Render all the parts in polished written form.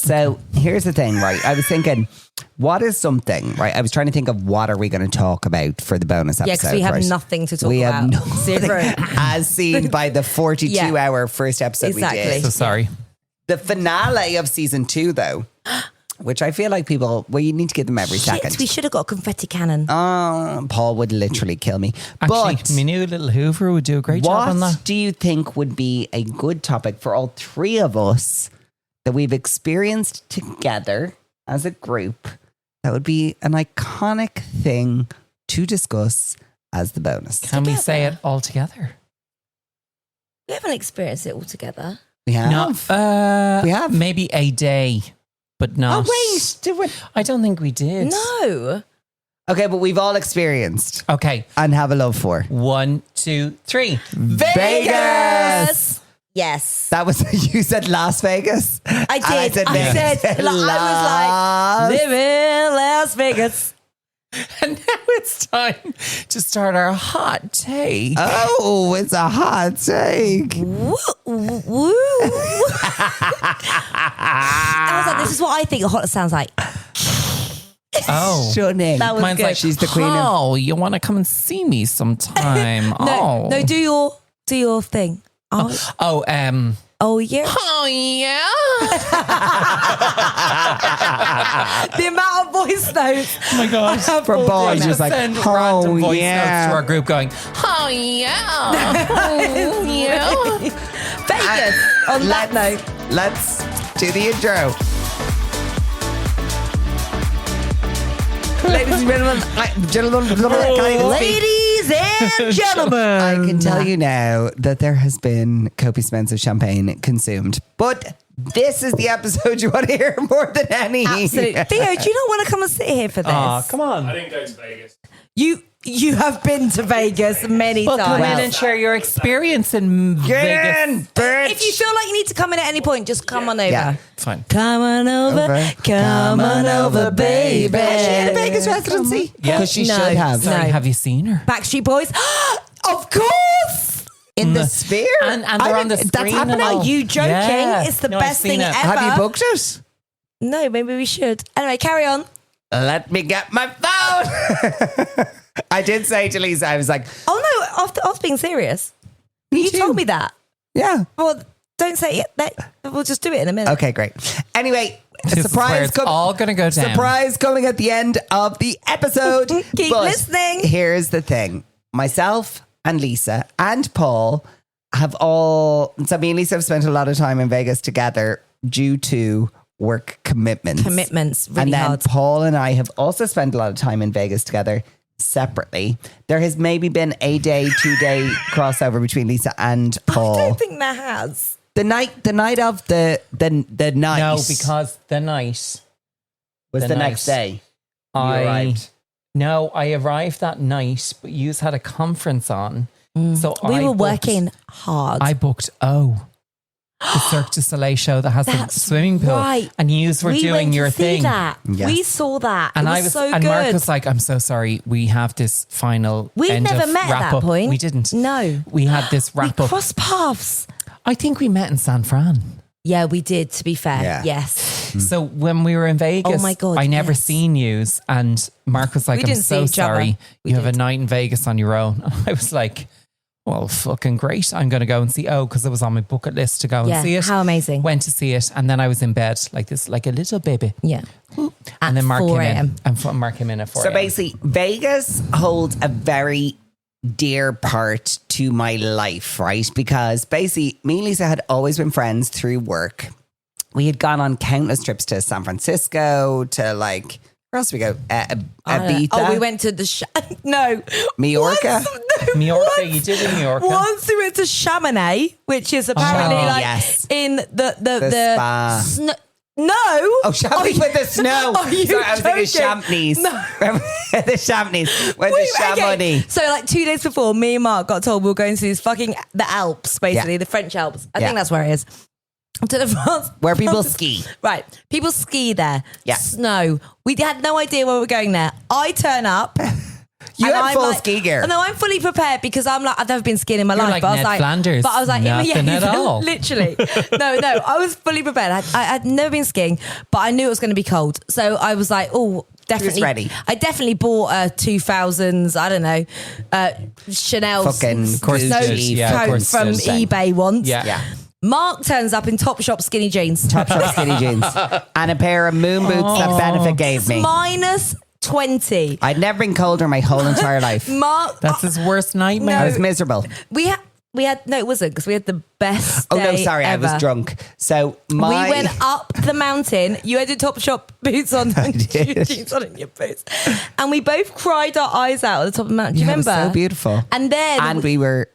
So here's the thing, right? I was thinking, what is something, right? I was trying to think of what are we going to talk about for the bonus episode. Yeah, because we have nothing to talk we about. We have nothing, Zero. as seen by the 42-hour first episode we did. So sorry. The finale of season 2, though, which I feel like people, well, you need to give them every second. We should have got a confetti cannon. Paul would literally kill me. Actually, But my new little Hoover would do a great job on that. what do you think would be a good topic for all three of us that we've experienced together as a group that would be an iconic thing to discuss as the bonus? Can we say it all together? We haven't experienced it all together. We have. No, we have. Maybe a day, but not. Oh, wait. Did we? I don't think we did. No. Okay, but we've all experienced Okay. and have a love for 1, 2, 3. Vegas. Yes. That was, you said Las Vegas? I did. I said Vegas. I was like, live in Las Vegas. And now it's time to start our hot take. Oh, it's a hot take. Woo, woo. I was like, this is what I think a hot sounds like. Oh. Stunning. That was Mine's good. like, She's the queen of... oh, you want to come and see me sometime? No, do your thing. Oh, Oh, oh yeah. Oh, yeah. The amount of voice notes. Oh, my gosh. For boys, just like, Send oh, random voice yeah. notes to our group going, oh, yeah. Oh, yeah. Vegas. On that note. Let's do the intro. Ladies and Ladies and gentlemen. I can tell you now that there has been copious amounts of champagne consumed, but this is the episode you want to hear more than any. Absolutely. Theo, do you not want to come and sit here for this? Oh, come on. I didn't go to Vegas. You have been to Vegas many Well, times. come in and share your experience in Vegas. If you feel like you need to come in at any point, just come on over. Yeah. Fine. Come on over. Come on over, baby. Has she had a Vegas residency? Yeah. Because she No. should have. No. Sorry, have you seen her? Backstreet Boys. Of course. In the Sphere? And they're on the screen. That's happening. and all. Are you joking? Yeah. It's the No, I've best seen thing it. ever. Have you booked it? No, maybe we should. Anyway, carry on. Let me get my phone. I did say to Lisa, I was like, Oh no, I was being serious. You too. told me that. yeah. Well, don't say it. We'll just do it in a minute. Okay, great. Anyway, This is where surprise it's all going to go down. Surprise coming at the end of the episode. Keep But listening. Here's the thing. Myself and Lisa and Paul have all... So me and Lisa have spent a lot of time in Vegas together due to work commitments. Really And then hard. Paul and I have also spent a lot of time in Vegas together separately. There has maybe been a day, 2-day crossover between Lisa and Paul. I don't think there has. The night of the night. No, because the night was the the next night. day. You arrived. I arrived that night, but you had a conference on. So We I were booked- working hard. I booked the Cirque du Soleil show that has the That's swimming pool, right. and you were we doing went your to see thing. That. Yes. We saw that. And it I was was, so and good. Mark was like, "I'm so sorry. We have this final. We'd end never of met at wrap that up." point. We didn't. No. we had this we wrap up. crossed paths. I think we met in San Fran. Yeah, we did, to be fair. Yeah. Yes. So when we were in Vegas, Oh my God, I never yes. seen yous, and Mark was like, We "I'm didn't so see each other. sorry. We You have a did. night in Vegas on your own." And I was like, "Well, fucking great. I'm going to go and see." Oh, because it was on my bucket list to go and Yeah, see it. how amazing. Went to see it, and then I was in bed like this, like a little baby. Yeah. And then Mark 4 came in, a.m. and Mark came in at 4 So a.m. basically, Vegas holds a very dear part to my life, right? Because basically, me and Lisa had always been friends through work. We had gone on countless trips to San Francisco, to like, where else did we go? Ibiza. Oh, we went to the... no. Majorca? Majorca, you did in Majorca. Once we went to Chamonix, which is apparently like yes. in the spa. No. Oh, Chamonix with the snow. Are you Sorry, I was thinking joking? Chamonix. No. Remember the Chamonix. Went to Chamonix. So like 2 days before, me and Mark got told we were going to these fucking the Alps, basically Yeah. the French Alps. I Yeah. think that's where it is. To the France, Where people ski. Right, people ski there. Yeah. Snow. We had no idea where we were going there. I turn up. You And had I'm full like, ski gear. No, I'm fully prepared because I'm like, I've never been skiing in my You're life. like But I was Ned like, Flanders. but I was like, Nothing at all. Literally. No, I was fully prepared. I'd never been skiing, but I knew it was going to be cold. So I was like, oh, definitely ready. I definitely bought a 2000s, I don't know, Chanel Fucking coat from eBay once. Yeah. Mark turns up in Topshop skinny jeans. Topshop skinny jeans. And a pair of moon boots that Benefit gave me. Minus 20. I'd never been colder my whole entire life. Mark, That's his worst nightmare. I was miserable. we had no, it wasn't because we had the best Oh no, day sorry, ever. I was drunk. So We went up the mountain. You had your Topshop boots on and did. jeans on and your boots. And we both cried our eyes out at the top of the mountain. Do you Yeah, it was remember? so beautiful. And then And we were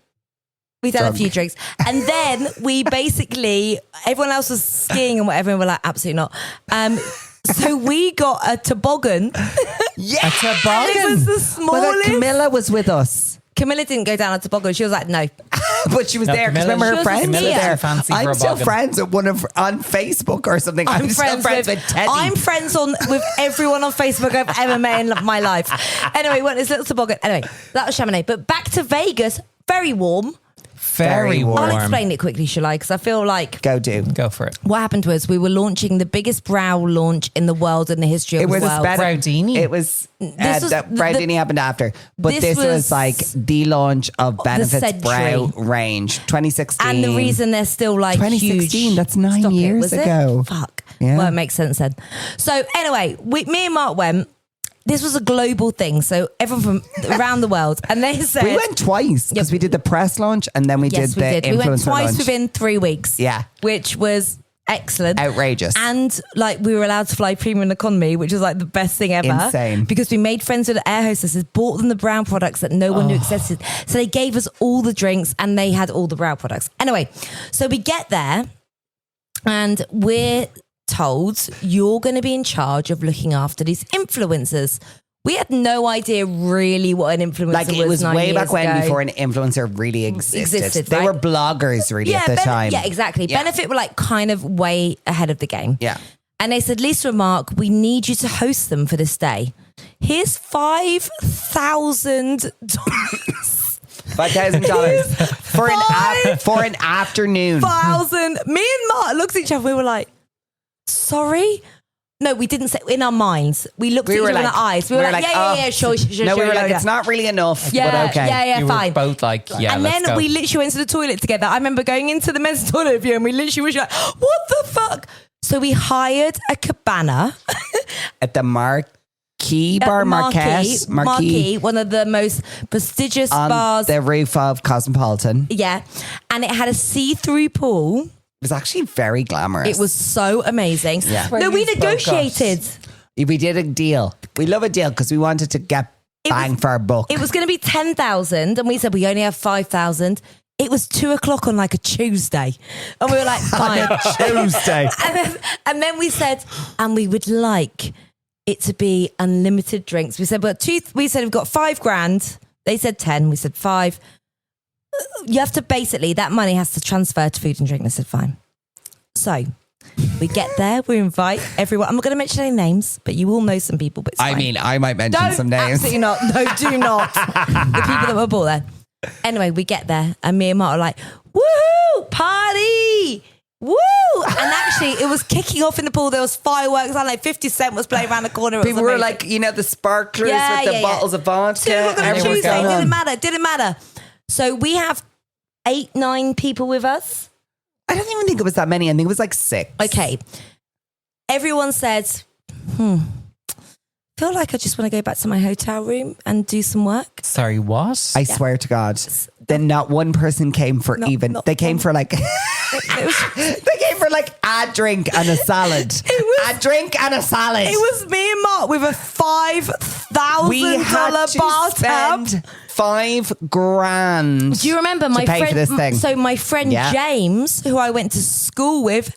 we'd had a drunk. few drinks. And then we basically, everyone else was skiing and whatever, and we're like, absolutely not. So we got a toboggan. yeah. A toboggan. It was the Well, smallest. Camilla was with us. Camilla didn't go down a toboggan. She was like, no. But she was No, there because Camilla- remember She her was friends with were Mia. there. Fancy for I'm a still boggin. friends with one of on Facebook or something. I'm still friends with Teddy. I'm friends with everyone on Facebook I've ever met in my life. Anyway, we went this little toboggan. Anyway, that was Chamonix. But back to Vegas, very warm. Very warm. I'll explain it quickly, shall I? Because I feel like Go do. Go for it. what happened was we were launching the biggest brow launch in the world in the history of It was the world. Browdini. It was This was that the- Browdini happened after, but this this was was like the launch of Benefit's century. brow range, 2016. And the reason they're still like 2016, huge. that's 9 Stop it, years was it? ago. Fuck. Yeah. Well, it makes sense then. So anyway, me and Mark went. This was a global thing, so everyone from around the world, and they said we went twice because we did the press launch and then we yes, did the we did. We went influencer twice launch. within 3 weeks. Yeah. which was excellent, Outrageous. and like we were allowed to fly premium economy, which was like the best thing ever. Insane. Because we made friends with the air hostesses, bought them the brown products that no one knew existed. So they gave us all the drinks, and they had all the brow products. Anyway, so we get there, and we're told you're going to be in charge of looking after these influencers. We had no idea really what an influencer like it was 9 way years back when ago. before an influencer really existed. They right? were bloggers really at the time. Yeah, exactly. Yeah. Benefit were like kind of way ahead of the game. Yeah. And they said, Lisa and Mark, we need you to host them for this day. Here's $5,000. $5,000 for an afternoon. Me and Mark looked at each other. We were like, sorry? No, we didn't say in our minds. We looked at each other in our eyes. We were like, yeah, sure. No, we were like, it's not really enough, Yeah, but okay. yeah, You fine. were both like, yeah, And let's then go. we literally went to the toilet together. I remember going into the men's toilet with you, and we literally was like, what the fuck? So we hired a cabana. At the Marquee Bar, Marquee, one of the most prestigious on bars. the roof of Cosmopolitan. It Yeah. And it had a see-through pool. was actually very glamorous. It was so amazing. Yeah. No, we you spoke us. negotiated. We did a deal. We love a deal because we wanted to get bang for our buck. It was going to be 10,000, and we said we only have 5,000. It was 2:00 on like a Tuesday, and we were like, fine. Tuesday. and then we said, and we would like it to be unlimited drinks. We said, but we said we've got $5,000. They said 10. We said 5. You have to basically, that money has to transfer to food and drink. They said, fine. So we get there, we invite everyone. I'm not going to mention any names, but you all know some people. But it's I fine. mean, I might mention Don't, some names. absolutely not. No, do not. The people that were bought there. Anyway, we get there, and me and Mark are like, woohoo, party, woo! And actually, it was kicking off in the pool. There was fireworks, and like 50 Cent was playing around the corner. It was People were amazing. like, the sparklers with the bottles of vodka. 2:00 on Everyone was Tuesday, going on. didn't matter. So we have 8-9 people with us. I don't even think it was that many. I think it was like 6. Okay. Everyone said, feel like I just want to go back to my hotel room and do some work. Sorry, what? I swear to God. Then not one person came for not they came one. for like they came for like a drink and a salad. A drink and a salad. It was me and Mark with a $5,000 bar tab. spend $5,000. Do you remember my pay friend? for this thing? So my friend Yeah. James, who I went to school with,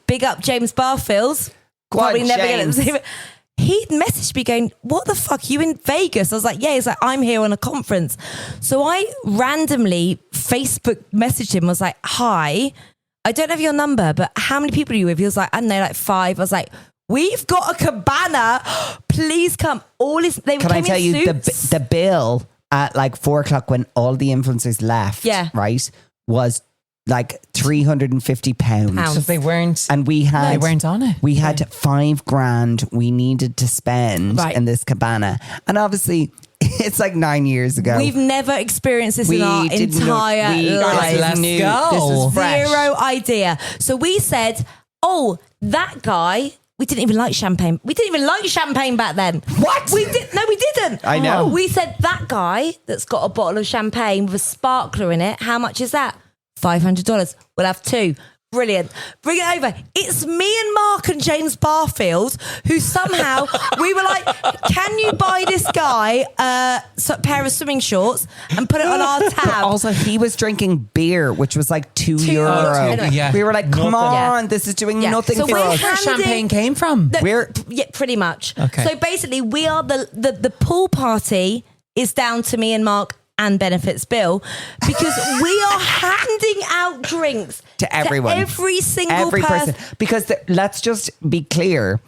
big up James Barfield. Go on, Probably never get James. it. He messaged me going, "What the fuck? You in Vegas?" I was like, "Yeah." He's like, "I'm here on a conference." So I randomly Facebook messaged him. I was like, "Hi, I don't have your number, but how many people are you with?" He was like, "I don't know, like 5." I was like, we've got a cabana. Please come. They Can I came tell in you suits. the bill at like 4:00 when all the influencers left? Yeah. Right, was like £350, Pounds. Because they weren't. and we had they weren't on it. We had £5,000 we needed to spend Right. in this cabana, and obviously it's like 9 years ago. We've never experienced this in our didn't know- entire we life. Let's knew go. This was fresh. Zero idea. So we said, oh, that guy. We didn't even like champagne. We didn't even like champagne back then. What? We did. No, we didn't. I know. We said that guy that's got a bottle of champagne with a sparkler in it. How much is that? $500. We'll have 2. Brilliant. Bring it over. It's me and Mark and James Barfield who somehow we were like, can you buy this guy a pair of swimming shorts and put it on our But tab? also, he was drinking beer, which was like €2. €2. Yeah. We were like, come Nothing. on, this is doing Yeah. nothing So for we're us. Where champagne came from? Yeah, pretty much. Okay. So basically, we are the pool party is down to me and Mark and benefits Bill because we are handing out drinks To everyone. every single Every person. Because let's just be clear.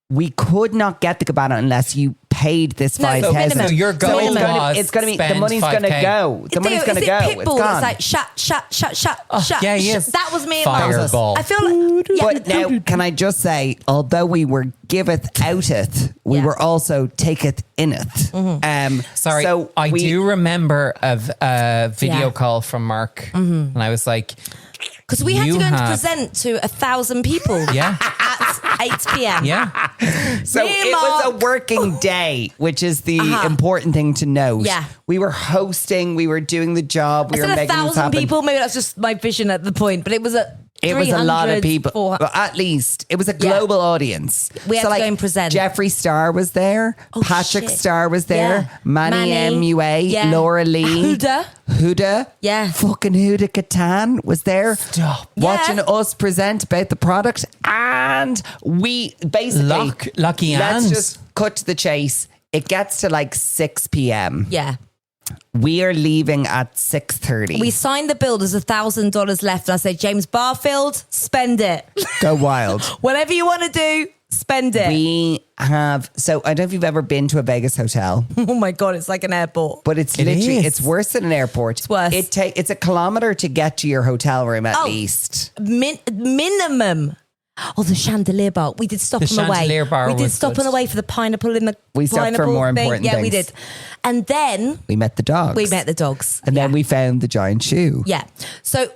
We could not get the cabana unless you paid this No, it's 5,000. minimum. So your goal Minimum. was it's going to be the spend money's going to 5K. go. The money's going to go. It's Pitbull gone. that's like shut. yeah, he is. That was me and Mark. Fireball. I feel like But now, can I just say, although we were giveth outeth, we Yeah. were also taketh inneth. Sorry, so I do remember a video Yeah. call from Mark, and I was like, because we had You to go and have- present to 1,000 people. yeah, At 8 p.m. yeah. So Me and it was a Mark- working day, which is the important thing to note. Yeah. We were hosting, we were doing the job, we I were said making this 1,000 happen. people. Maybe that's just my vision at the point, but it was a Lot of 300, people. 400. But at least it was a global audience. We had to go and present. Jeffree Star was there. Oh, Patrick shit. Star was there. Yeah. Manny MUA. Yeah. Laura Lee. Huda. Yeah. Fucking Huda Katan was there. Stop. Watching Yeah. us present about the product. And we basically. Lucky Let's hands. just cut to the chase. It gets to like 6 p.m. Yeah. We are leaving at 6:30. We signed the bill. There's $1,000 left. And I said, James Barfield, spend it. Go wild. Whatever you want to do, spend it. We have, so I don't know if you've ever been to a Vegas hotel, Oh my God, it's like an airport. but it's It literally, is. it's worse than an airport. It's worse. It's a kilometer to get to your hotel room at Oh. least. Minimum. Oh, the chandelier bar. We did stop The on the way. chandelier bar We did was stop good. on the way for the pineapple in the We stopped for pineapple more thing. important Yeah, we things. did. And then We met the dogs. we met the dogs. And then we found the giant shoe. Yeah. So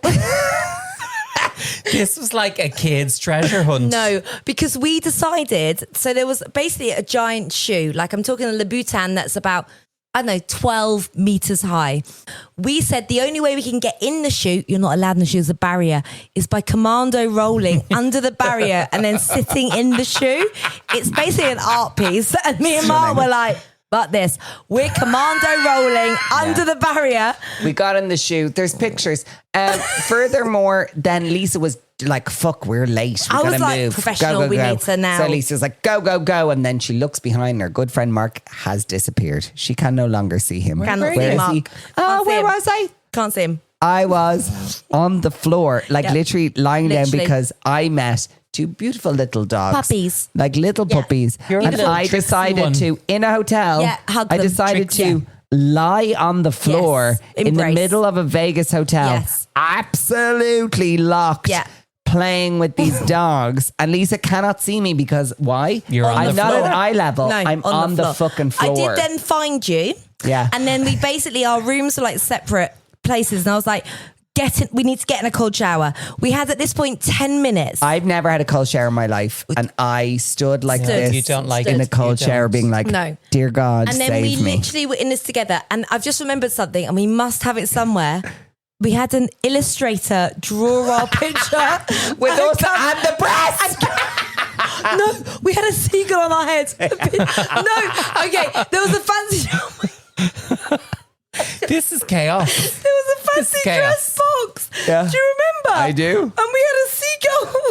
This was like a kid's treasure hunt. no, because we decided. So there was basically a giant shoe. Like I'm talking a Louboutin that's about, I don't know, 12 meters high. We said the only way we can get in the shoe, you're not allowed in the shoe, there's a barrier, is by commando rolling under the barrier and then sitting in the shoe. It's basically an art piece. And me and Mark were like this. We're commando rolling under the barrier. We got in the shoe. There's pictures. Furthermore, then Lisa was like, fuck, we're late. We're I was gonna like, move. professional, we need to now. So Lisa's like, go, go, go. And then she looks behind her. Good friend Mark has disappeared. She can no longer see him. Cannot see Where is Mark. he? Can't Oh, see where him. was I? Can't see him. I was on the floor, like Yep. literally lying down Literally. because I met two beautiful little dogs. Puppies. Like little Yeah. puppies. You're a And little I tricksy decided one. to, in a hotel, Yeah, hug I them. decided Tricksy. to lie on the floor Yes. in the Embrace. middle of a Vegas hotel. Yes. Absolutely locked. Yeah. Playing with these dogs, and Lisa cannot see me because why? You're on I'm the not floor. at eye level. No, I'm on the fucking floor. I did then find you. Yeah. And then we basically, our rooms were like separate places. And I was like, we need to get in a cold shower. We had at this point 10 minutes. I've never had a cold shower in my life, and I stood like Stood. this You don't like in it. a cold You shower, don't. being like, No. "Dear God, and then we save me." literally were in this together. And I've just remembered something, and we must have it somewhere. We had an illustrator draw our picture With us and the press. No, we had a seagull on our head. No, okay, there was a fancy. This is chaos. There was a fancy chaos. dress box. Yeah. Do you remember? I do. And we had a seagull.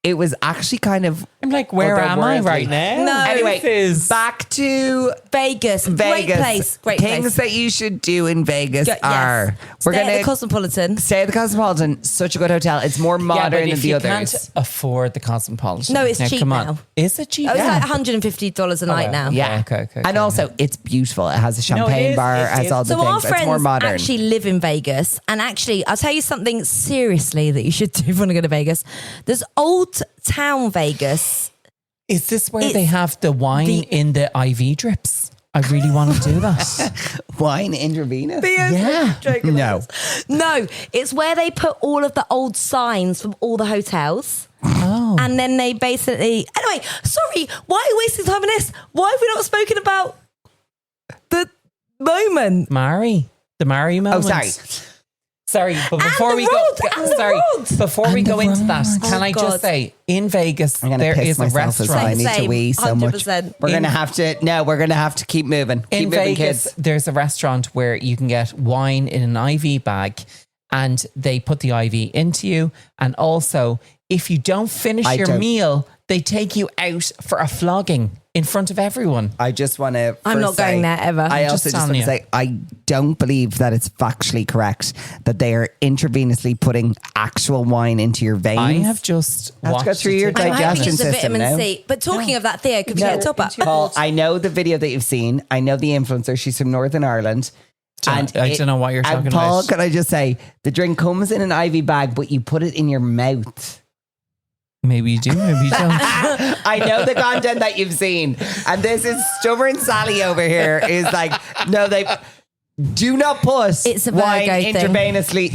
It was actually kind of like, where am I right now? No. Anyway, This is- back to Vegas. Great place. Great Things place. that you should do in Vegas Yes. are Stay at the Cosmopolitan. stay at the Cosmopolitan. Such a good hotel. It's more Yeah, modern but than if the you others. can't afford the Cosmopolitan. No, it's now, cheap come on. now. Is it cheap? Oh, it's now? like $150 a night now. Yeah. Okay. And also, it's beautiful. It has a champagne is. bar. It It has is. all the So our things. It's more friends modern. actually live in Vegas, and actually, I'll tell you something seriously that you should do if you want to go to Vegas. There's Old Town Vegas. Is this where It's they have the wine in the IV drips? I really want to do that. Wine intravenous. Yeah. No, it's where they put all of the old signs from all the hotels. Oh. And then they basically. Anyway, sorry, why are you wasting time on this? Why have we not spoken about the moment? The Mari Oh, moment. sorry. Sorry, but before the we road, go, and the road. before we And go the into that, road. can Oh, I God. just say, in Vegas, I'm gonna there piss is a myself as well. I restaurant. need to Same, wee so much. 100%. We're gonna have to. No, we're gonna have to keep moving. Keep In moving, Vegas, kids. there's a restaurant where you can get wine in an IV bag, and they put the IV into you. And also, if you don't finish I your don't- meal, they take you out for a flogging in front of everyone. I just want to. I'm not going there ever. I Just also just telling want to you. say I don't believe that it's factually correct that they are intravenously putting actual wine into your veins. I have just Have to watched go through a your TikTok. I'm hoping digestion it's the system vitamin now. C. But talking of that, Theo, could you get a top up? Paul, I know the video that you've seen. I know the influencer. She's from Northern Ireland. I don't know what you're talking and Paul, about. can I just say, the drink comes in an IV bag, but you put it in your mouth. Maybe you do, maybe you don't. I know the content that you've seen. And this is stubborn Sally over here is like, no, they do not put It's a wine Virgo thing. intravenously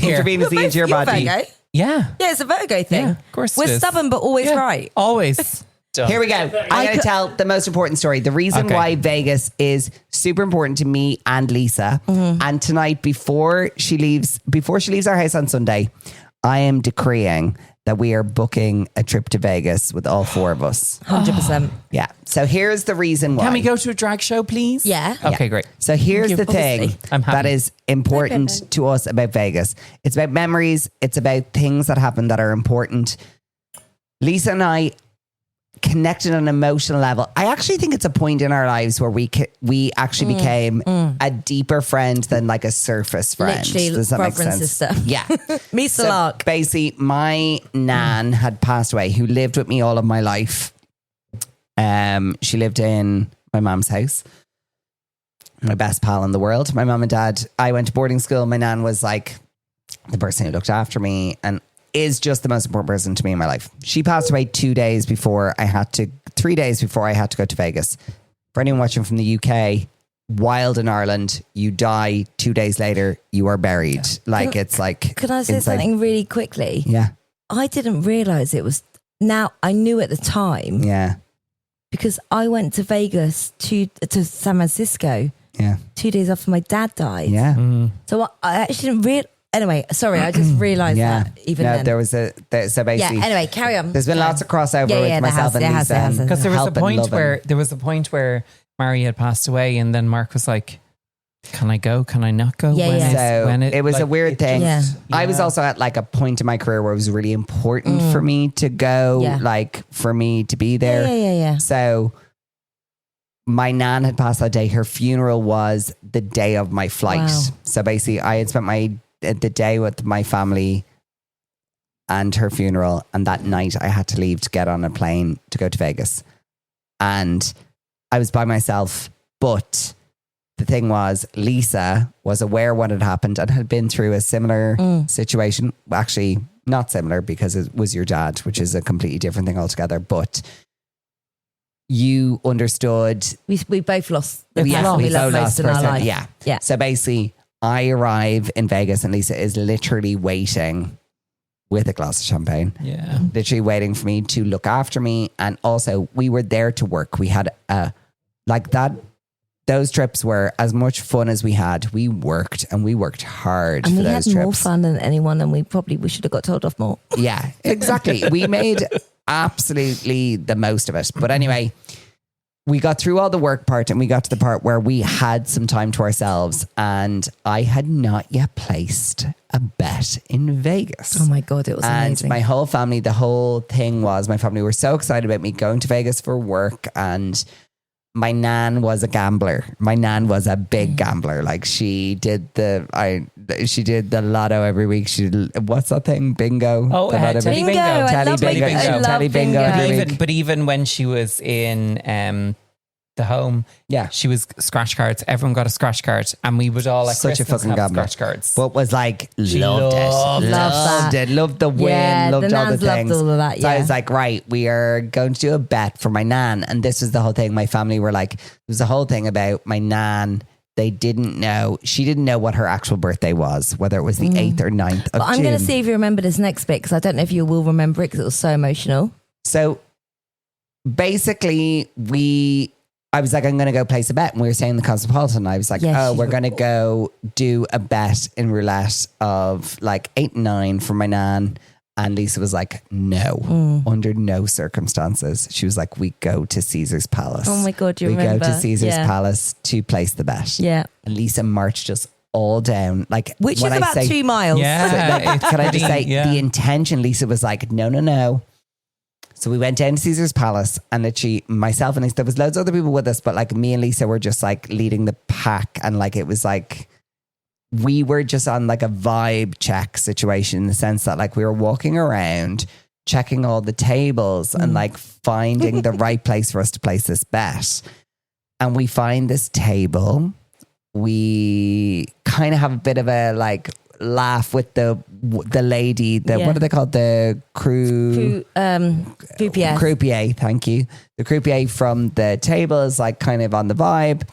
into your You're body. Virgo. Yeah. Yeah, it's a Virgo thing. Yeah, of course it We're is. stubborn, but always Yeah, right. Always. Here we go. I'm going to tell the most important story. The reason Okay. why Vegas is super important to me and Lisa. And tonight, before she leaves our house on Sunday, I am decreeing that we are booking a trip to Vegas with all four of us. 100%. Yeah. So here's the reason why. Can we go to a drag show, please? Yeah. Okay, great. So here's Thank the you. thing Obviously. I'm happy. that is important to us about Vegas. It's about memories. It's about things that happen that are important. Lisa and I connected on an emotional level. I actually think it's a point in our lives where we actually became a deeper friend than like a surface friend. Literally, Does that make brother and sense? sister. Yeah. Me, So Salark. basically, my nan had passed away, who lived with me all of my life. She lived in my mom's house. My best pal in the world. My mom and dad. I went to boarding school. My nan was like the person who looked after me and is just the most important person to me in my life. She passed away 3 days before I had to go to Vegas. For anyone watching from the UK, wild in Ireland, you die 2 days later, you are buried. Like it's like. Could I say insane. something really quickly? Yeah. I didn't realize it was. Now, I knew at the time Yeah. because I went to Vegas to San Francisco Yeah. 2 days after my dad died. Yeah. So I actually didn't realize. Anyway, sorry, I just realised Yeah. that even no, then. there was so basically. Yeah, anyway, carry on. There's been lots of crossover Yeah, with yeah, there myself has, and there has, Lisa. there has. and Because there was a helping, point loving. where Mary had passed away, and then Mark was like, "Can I go? Can I not go?" Yeah, When yeah. is- So when it was a weird it thing. just- I was also at like a point in my career where it was really important for me to go, Yeah. like for me to be there. Yeah. So my nan had passed that day. Her funeral was the day of my flight. Wow. So basically, I had spent the day with my family and her funeral, and that night I had to leave to get on a plane to go to Vegas. And I was by myself, but the thing was, Lisa was aware what had happened and had been through a similar situation. Actually, not similar because it was your dad, which is a completely different thing altogether. But you understood. We both lost the Yeah, person we we love both most lost in our person. life. Yeah. Yeah. So basically, I arrive in Vegas and Lisa is literally waiting with a glass of champagne. Yeah. Literally waiting for me to look after me. And also, we were there to work. We had like that. Those trips were as much fun as we had. We worked and we worked hard And for we had those more trips. fun than anyone, and we should have got told off more. Yeah, exactly. We made absolutely the most of it. But anyway, we got through all the work part and we got to the part where we had some time to ourselves, and I had not yet placed a bet in Vegas. Oh my God, it was and amazing. my whole family, the whole thing was, my family were so excited about me going to Vegas for work, and my nan was a gambler. My nan was a big gambler. Like she did the lotto every week. She did, what's that thing? Bingo. Oh, The lotto Telly Bingo. Bingo. I Telly love Bingo. bingo. I love Telly Bingo bingo. every week. But even when she was in the home, Yeah. she was scratch cards. Everyone got a scratch card, and we would all at Such a Christmas fucking have gambler. scratch cards. But was like, She loved loved it. Loved that. it. Loved the win. Yeah, loved the all the nans loved things. all of that, So I yeah. was like, right, we are going to do a bet for my nan. And this was the whole thing. My family were like, there was a whole thing about my nan. They didn't know. She didn't know what her actual birthday was, whether it was the 8th or 9th of But I'm June. going to see if you remember this next bit, because I don't know if you will remember it because it was so emotional. So basically, I was like, I'm going to go place a bet. And we were saying the Cosmopolitan. I was like, Yes, we're going to go do a bet in roulette of like 8 and 9 for my nan. And Lisa was like, no, under no circumstances. She was like, we go to Caesar's Palace. Oh my God, you we remember. go to Caesar's Yeah. Palace to place the bet. Yeah. And Lisa marched us all down. Like, Which is when I about say, 2 miles. Yeah. it's can I just say pretty- yeah. the intention? Lisa was like, no. So we went down to Caesar's Palace, and literally myself and Lisa, there was loads of other people with us, but like me and Lisa were just like leading the pack, and like it was like we were just on like a vibe check situation, in the sense that like we were walking around checking all the tables and like finding the right place for us to place this bet. And we find this table. We kind of have a bit of a like laugh with the lady, what are they called? The croupier. Thank you. The croupier from the table is like kind of on the vibe.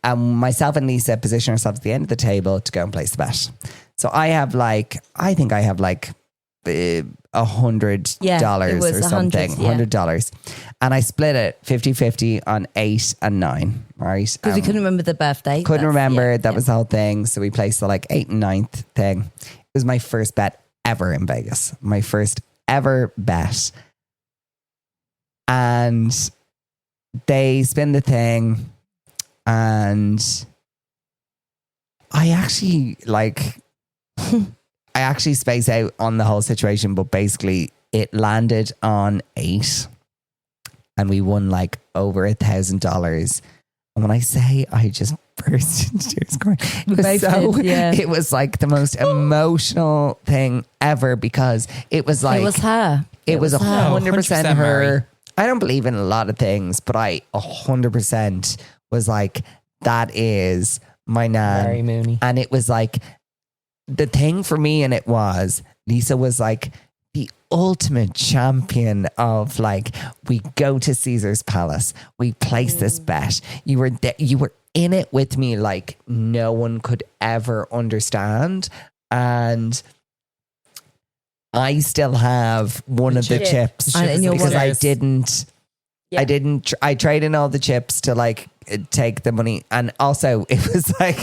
And myself and Lisa position ourselves at the end of the table to go and place the bet. So I have like, I think I have like $100 or something, $100. And I split it 50-50 on 8 and 9, right? Because we couldn't remember the birthday. Couldn't remember. That yeah. was the whole thing. So we placed the like 8 and 9th thing. It was my first bet ever in Vegas. My first ever bet. And they spin the thing, and I actually space out on the whole situation, but basically it landed on 8 and we won like over $1,000. And when I say I just burst into tears crying, it was like the most emotional thing ever, because it was like, it was her. It was 100% 100% her. Mary. I don't believe in a lot of things, but I 100% was like, that is my nan. Mary Mooney. And it was like, the thing for me, and it was, Lisa was like the ultimate champion of like, we go to Caesar's Palace, we place this bet. You were there, you were in it with me like no one could ever understand. And I still have one of the chips And your because I wallet. didn't. Yeah. I didn't. I traded in all the chips to like take the money, and also it was like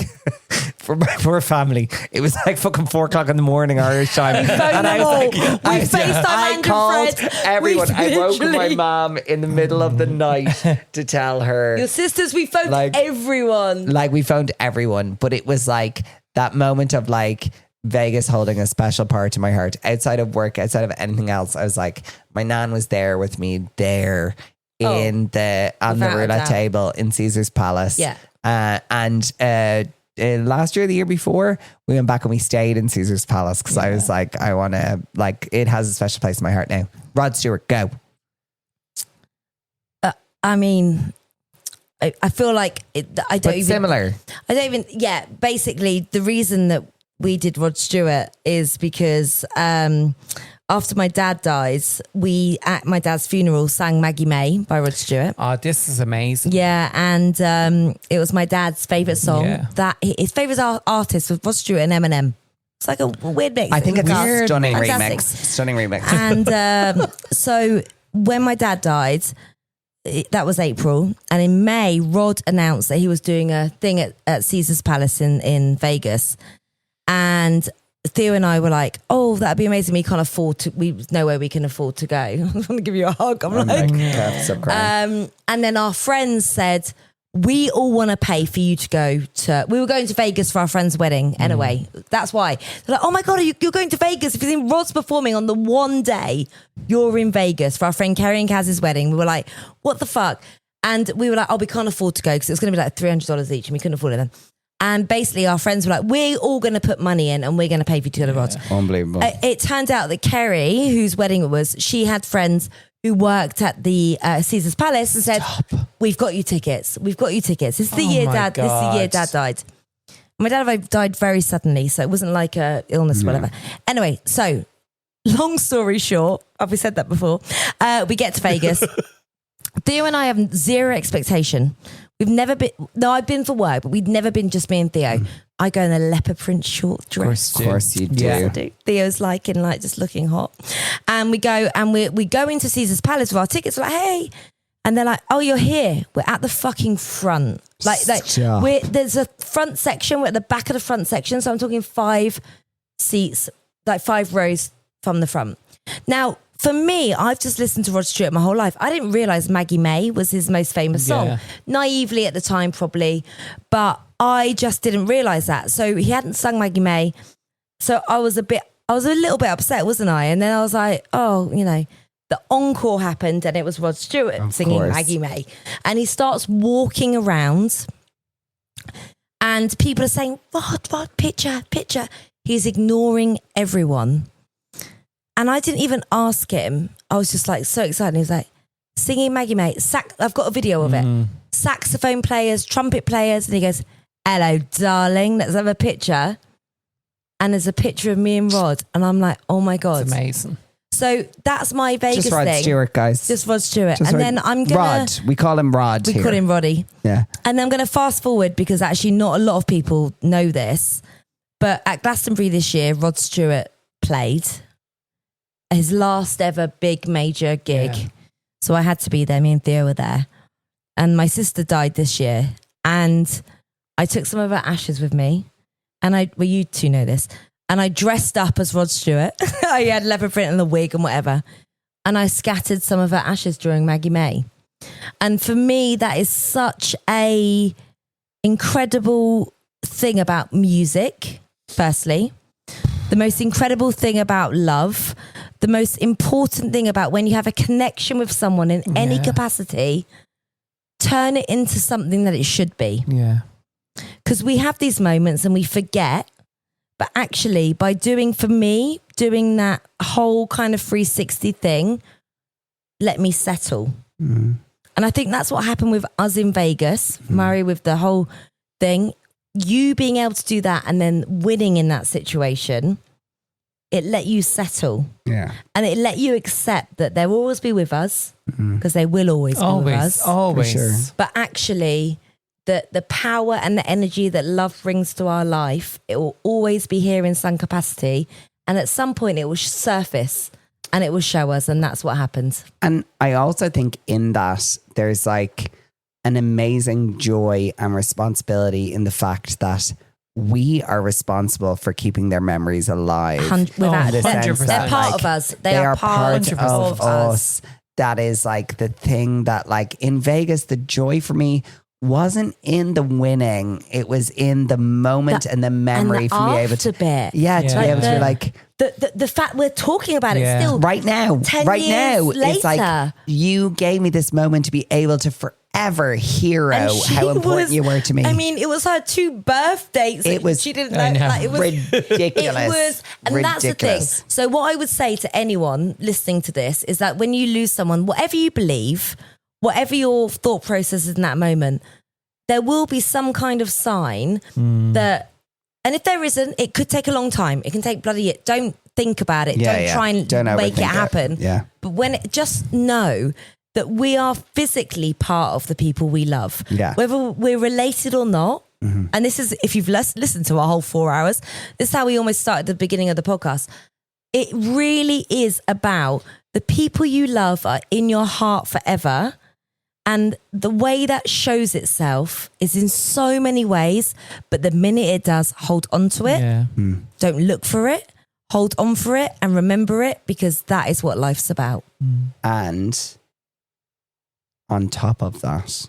for my poor family, it was like fucking 4 o'clock in the morning Irish time, and I was like, I called everyone. I woke my literally- mom in the middle of the night to tell her. Your sisters, we phoned everyone. Like we phoned everyone, but it was like that moment of like Vegas holding a special part in my heart. Outside of work, outside of anything else, I was like, my nan was there with me there on the without a roulette doubt. table in Caesar's Palace. Yeah. And last year, the year before, we went back and we stayed in Caesar's Palace because I was like, I want to, like, it has a special place in my heart now. Rod Stewart, go. I mean, I feel like I don't But similar. Yeah, basically the reason that we did Rod Stewart is because after my dad dies, we at my dad's funeral sang Maggie May by Rod Stewart. Oh, this is amazing. Yeah, and it was my dad's favourite song. Yeah. That his favourite artist was Rod Stewart and Eminem. It's like a weird mix. I think it's a stunning Fantastic. remix. Stunning remix. And so when my dad died, that was April, and in May, Rod announced that he was doing a thing at Caesar's Palace in Vegas, and Theo and I were like, oh, that'd be amazing. There's no way we can afford to go. I want to give you a hug. I'm like, That's so great. and then our friends said, we all want to pay for you to go to, we were going to Vegas for our friend's wedding anyway. That's why. They're like, oh my God, you're going to Vegas. If you've seen Rod's performing on the one day you're in Vegas for our friend Kerry and Kaz's wedding, we were like, what the fuck? And we were like, oh, we can't afford to go because it's going to be like $300 each and we couldn't afford it then. And basically our friends were like, we're all going to put money in and we're going to pay for you to go to Rod's. Unbelievable. It turned out that Kerry, whose wedding it was, she had friends who worked at the Caesar's Palace and said, we've got you tickets. We've got you tickets. This is the year Dad died. My dad died very suddenly, so it wasn't like a illness or whatever. Anyway, so long story short, have we said that before? We get to Vegas. Theo and I have zero expectation. We've never been, no, I've been for work, but we'd never been just me and Theo. I go in a leopard print short dress. Of course you do. Yeah. Theo's just looking hot. And we go into Caesar's Palace with our tickets. We're like, hey. And they're like, oh, you're here. We're at the fucking front. There's a front section. We're at the back of the front section. So I'm talking 5 seats, like 5 rows from the front. Now, for me, I've just listened to Rod Stewart my whole life. I didn't realise Maggie May was his most famous song. Naively at the time, probably. But I just didn't realise that. So he hadn't sung Maggie May. So I was a little bit upset, wasn't I? And then I was like, oh, the encore happened and it was Rod Stewart singing Maggie May. And he starts walking around and people are saying, Rod, picture. He's ignoring everyone. And I didn't even ask him. I was just like so excited. He was like singing Maggie May. I've got a video of it. Saxophone players, trumpet players. And he goes, hello, darling. Let's have a picture. And there's a picture of me and Rod. And I'm like, oh my God. It's amazing. So that's my Vegas just Rod thing. Stewart, guys. Just Rod Stewart. Then I'm going to... Rod. We call him Rod. We call him Roddy. Yeah. And then I'm going to fast forward because actually not a lot of people know this. But at Glastonbury this year, Rod Stewart played his last ever big major gig. Yeah. So I had to be there. Me and Theo were there. And my sister died this year. And I took some of her ashes with me. And you two know this. And I dressed up as Rod Stewart. I had leopard print and the wig and whatever. And I scattered some of her ashes during Maggie May. And for me, that is such a incredible thing about music, firstly. The most incredible thing about love. The most important thing about when you have a connection with someone in any capacity, turn it into something that it should be. Yeah. Because we have these moments and we forget. But actually, by doing that whole kind of 360 thing, let me settle. And I think that's what happened with us in Vegas, Murray, with the whole thing. You being able to do that and then winning in that situation, it let you settle. Yeah. And it let you accept that there will always be with us, because they will always be with us. Always. For sure. But actually... the power and the energy that love brings to our life, it will always be here in some capacity. And at some point it will surface and it will show us. And that's what happens. And I also think in that there's like an amazing joy and responsibility in the fact that we are responsible for keeping their memories alive. They're part of us. They are part of us. That is like the thing that, like, in Vegas, the joy for me wasn't in the winning, it was in the moment and the memory for me able to be able to be like the fact we're talking about it still right now 10 years later. It's like you gave me this moment to be able to forever hero how important you were to me. I mean, it was her 2 birthdays. It was, she didn't know. Like, it was ridiculous. It was, and ridiculous. That's the thing. So what I would say to anyone listening to this is that when you lose someone, whatever you believe, whatever your thought process is in that moment, there will be some kind of sign that, and if there isn't, it could take a long time. It can take bloody it. Don't think about it. Don't try and make it happen. But just know that we are physically part of the people we love. Yeah. Whether we're related or not. And this is, if you've listened to our whole 4 hours, this is how we almost started the beginning of the podcast. It really is about the people you love are in your heart forever. And the way that shows itself is in so many ways, but the minute it does, hold on to it. Yeah. Don't look for it. Hold on for it and remember it, because that is what life's about. And on top of that,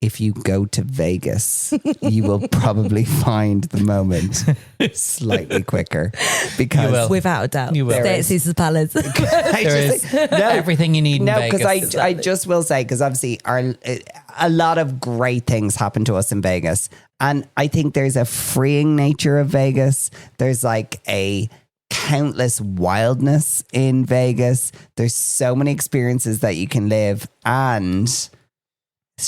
if you go to Vegas, you will probably find the moment slightly quicker, because You will. Without a doubt. You will. Stay at Caesar's Palace. There is everything you need in No, Vegas. because I just will say, because obviously a lot of great things happen to us in Vegas. And I think there's a freeing nature of Vegas. There's like a countless wildness in Vegas. There's so many experiences that you can live. And it's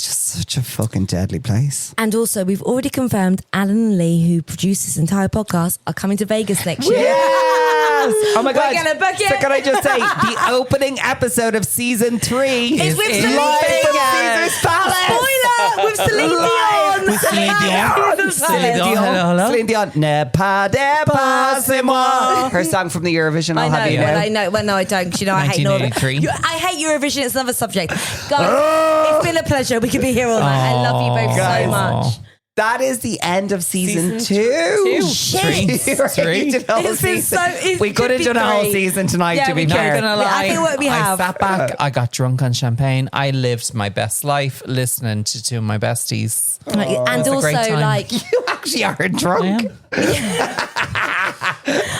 just such a fucking deadly place. And also, we've already confirmed Alan and Lee, who produce this entire podcast, are coming to Vegas next year. Yes! Oh my God. We're gonna book it. So can I just say, the opening episode of season 3 It's with is Celine live from Dion. Caesar's Palace. Spoiler! With Celine Dion. With Celine Dion. Caesar's Celine Palace. Dion. Hello. Celine Dion. Ne pas dépassez-moi. Her song from the Eurovision, I'll have you know. Well, I know. Well, no, I don't. 'Cause, you know, I hate Northern. 1983. I hate Eurovision. It's another subject. Guys, it's been a pleasure. We could be here all night. I love you both Guys. so much. That is the end of season 2. Three. It's been so- We could have done a whole season tonight, Yeah, to be we could. fair. Not gonna lie. I think what we have. I sat back. I got drunk on champagne. I lived my best life listening to two of my besties. And It's a also, great time. like, You actually are drunk.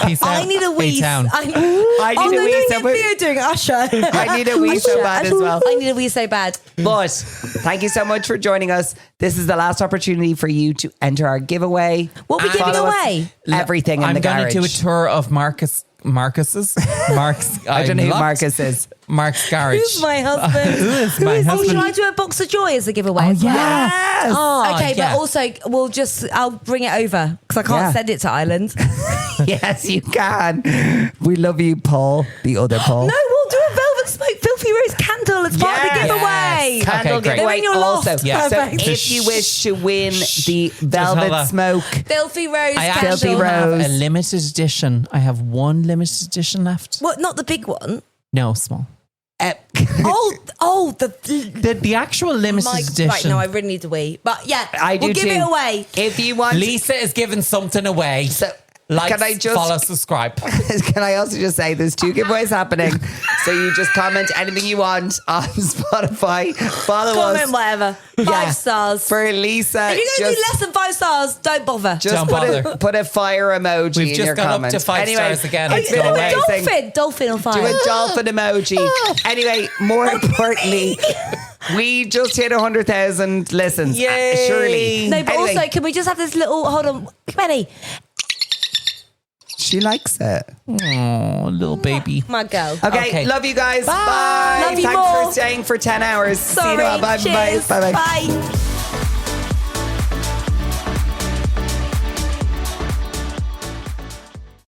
Peace out. I need a wee. A-Town. I need oh, a no, wee no, so Theo doing Usher. I need a wee so bad as well. I need a wee so bad. But thank you so much for joining us. This is the last opportunity for you to enter our giveaway. What are we giving Follow us. away? Everything in I'm the going garage. to do a tour of Marcus's. I don't know who Marcus is. Mark's garage. Who's my husband? Who is my Oh, husband? should I do a box of joy as a giveaway? as well? Yes. Oh, okay, yeah. but also I'll bring it over because I can't Yeah. send it to Ireland. Yes, you can. We love you, Paul. The other Paul. No, we'll do a Velvet Smoke Filthy Rose candle as part of the Yes. giveaway. Yes. Candle Okay, great. giveaway They're in your also. loft. Yeah. So Perfect. if you wish to win the hold Velvet on. Smoke, Filthy Rose I candle. Filthy actually have Rose. a limited edition. I have one limited edition left. What? Not the big one. No, small. The actual limited edition. Right, no, I really need to wee. But yeah, I do we'll give too. it away. If you want, Lisa is giving something away. So, Like, can I just follow, subscribe. Can I also just say there's 2 giveaways happening? So you just comment anything you want on Spotify. Follow Comment us. whatever. 5 stars. For Lisa, If you're going to do less than 5 stars, don't bother. just Don't bother. put a fire emoji We've in just your gone up comment. to 5 anyway, stars again. It's It's been been amazing. Dolphin on fire. Do a dolphin emoji. Anyway, more importantly, we just hit 100,000 listens. Yay. Surely. No, but Anyway, also, can we just have this little, hold on, Benny, she likes it. Oh, little baby. my girl. Okay, love you guys. Bye. Bye. Love you Thanks more. for staying for 10 hours. See you Sorry. tomorrow. Bye. Cheers. Bye. Bye. Bye.